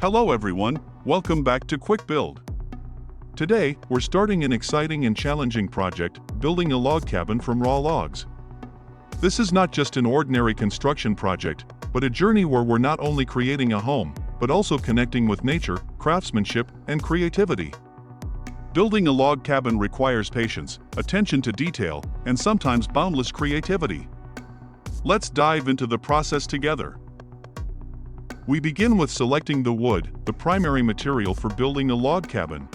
Hello everyone, welcome back to Quick Build. Today, we're starting an exciting and challenging project, building a log cabin from raw logs. This is not just an ordinary construction project, but a journey where we're not only creating a home, but also connecting with nature, craftsmanship, and creativity. Building a log cabin requires patience, attention to detail, and sometimes boundless creativity. Let's dive into the process together. We begin with selecting the wood, the primary material for building a log cabin.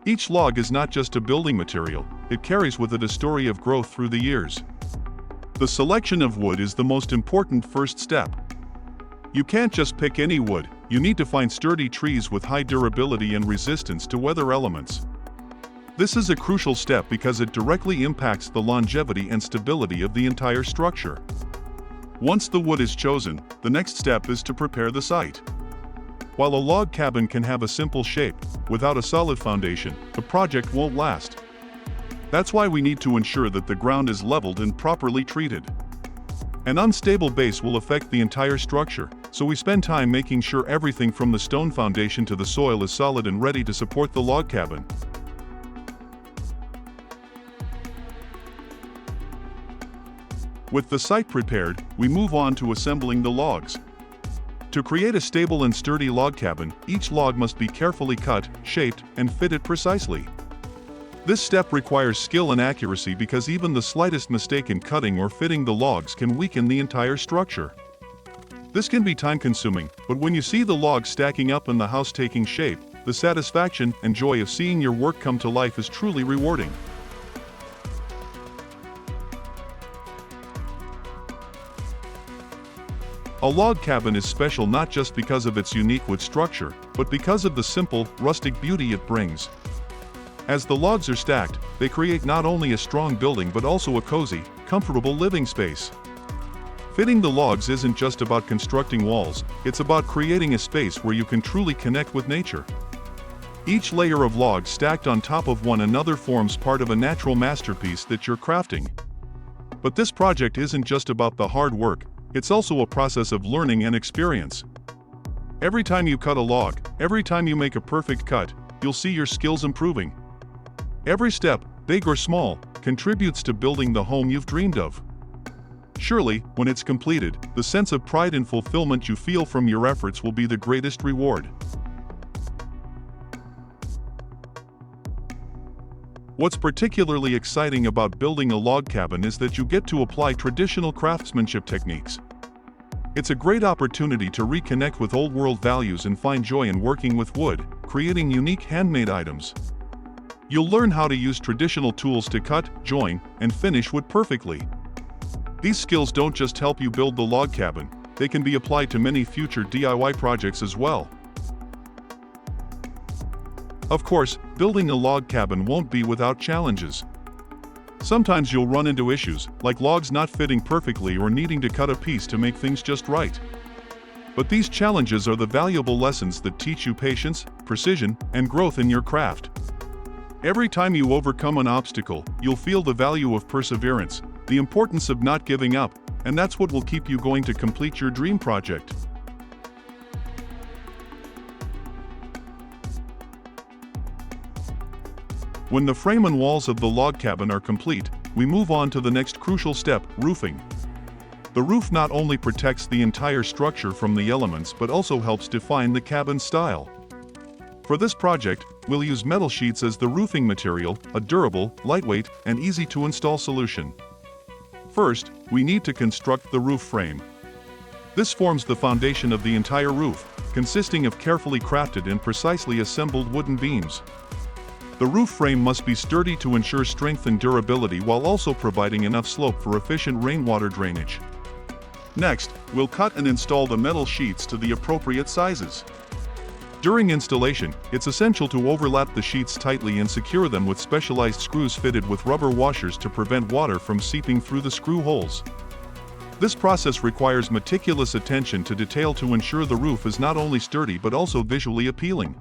Each log is not just a building material, it carries with it a story of growth through the years. The selection of wood is the most important first step. You can't just pick any wood, you need to find sturdy trees with high durability and resistance to weather elements. This is a crucial step because it directly impacts the longevity and stability of the entire structure. Once the wood is chosen, the next step is to prepare the site. While a log cabin can have a simple shape, without a solid foundation, the project won't last. That's why we need to ensure that the ground is leveled and properly treated. An unstable base will affect the entire structure, so we spend time making sure everything from the stone foundation to the soil is solid and ready to support the log cabin. With the site prepared, we move on to assembling the logs. To create a stable and sturdy log cabin, each log must be carefully cut, shaped, and fitted precisely. This step requires skill and accuracy because even the slightest mistake in cutting or fitting the logs can weaken the entire structure. This can be time-consuming, but when you see the logs stacking up and the house taking shape, the satisfaction and joy of seeing your work come to life is truly rewarding. A log cabin is special not just because of its unique wood structure, but because of the simple, rustic beauty it brings. As the logs are stacked, they create not only a strong building but also a cozy, comfortable living space. Fitting the logs isn't just about constructing walls, it's about creating a space where you can truly connect with nature. Each layer of logs stacked on top of one another forms part of a natural masterpiece that you're crafting. But this project isn't just about the hard work, it's also a process of learning and experience. Every time you cut a log, every time you make a perfect cut, you'll see your skills improving. Every step, big or small, contributes to building the home you've dreamed of. Surely, when it's completed, the sense of pride and fulfillment you feel from your efforts will be the greatest reward. What's particularly exciting about building a log cabin is that you get to apply traditional craftsmanship techniques. It's a great opportunity to reconnect with old-world values and find joy in working with wood, creating unique handmade items. You'll learn how to use traditional tools to cut, join, and finish wood perfectly. These skills don't just help you build the log cabin, they can be applied to many future DIY projects as well. Of course, building a log cabin won't be without challenges. Sometimes you'll run into issues, like logs not fitting perfectly or needing to cut a piece to make things just right. But these challenges are the valuable lessons that teach you patience, precision, and growth in your craft. Every time you overcome an obstacle, you'll feel the value of perseverance, the importance of not giving up, and that's what will keep you going to complete your dream project. When the frame and walls of the log cabin are complete, we move on to the next crucial step, roofing. The roof not only protects the entire structure from the elements but also helps define the cabin style. For this project, we'll use metal sheets as the roofing material, a durable, lightweight, and easy-to-install solution. First, we need to construct the roof frame. This forms the foundation of the entire roof, consisting of carefully crafted and precisely assembled wooden beams. The roof frame must be sturdy to ensure strength and durability while also providing enough slope for efficient rainwater drainage. Next, we'll cut and install the metal sheets to the appropriate sizes. During installation, it's essential to overlap the sheets tightly and secure them with specialized screws fitted with rubber washers to prevent water from seeping through the screw holes. This process requires meticulous attention to detail to ensure the roof is not only sturdy but also visually appealing.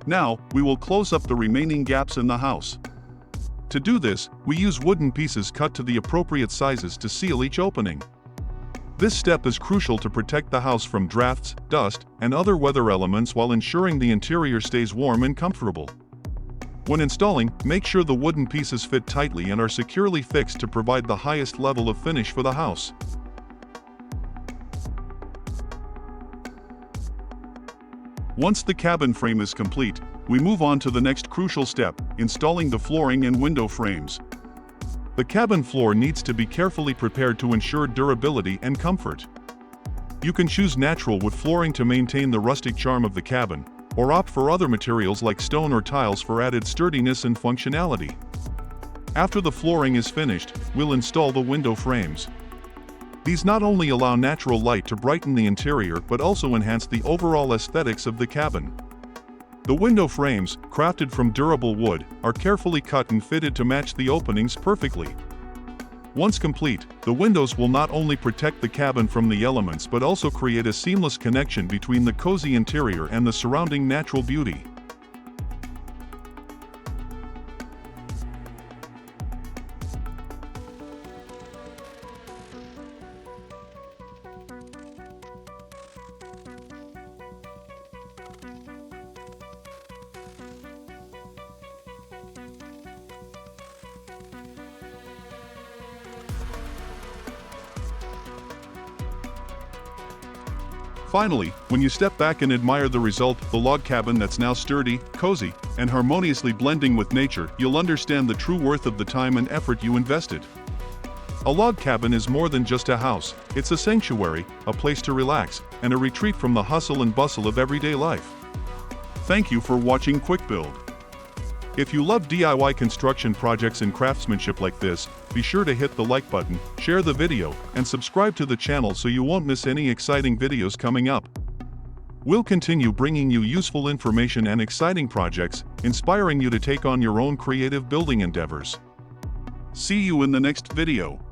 Now, we will close up the remaining gaps in the house. To do this, we use wooden pieces cut to the appropriate sizes to seal each opening. This step is crucial to protect the house from drafts, dust, and other weather elements while ensuring the interior stays warm and comfortable. When installing, make sure the wooden pieces fit tightly and are securely fixed to provide the highest level of finish for the house. Once the cabin frame is complete, we move on to the next crucial step, installing the flooring and window frames. The cabin floor needs to be carefully prepared to ensure durability and comfort. You can choose natural wood flooring to maintain the rustic charm of the cabin, or opt for other materials like stone or tiles for added sturdiness and functionality. After the flooring is finished, we'll install the window frames. These not only allow natural light to brighten the interior but also enhance the overall aesthetics of the cabin. The window frames, crafted from durable wood, are carefully cut and fitted to match the openings perfectly. Once complete, the windows will not only protect the cabin from the elements but also create a seamless connection between the cozy interior and the surrounding natural beauty. Finally, when you step back and admire the result, the log cabin that's now sturdy, cozy, and harmoniously blending with nature, you'll understand the true worth of the time and effort you invested. A log cabin is more than just a house, it's a sanctuary, a place to relax, and a retreat from the hustle and bustle of everyday life. Thank you for watching Quick Build. If you love DIY construction projects and craftsmanship like this, be sure to hit the like button, share the video, and subscribe to the channel so you won't miss any exciting videos coming up. We'll continue bringing you useful information and exciting projects, inspiring you to take on your own creative building endeavors. See you in the next video.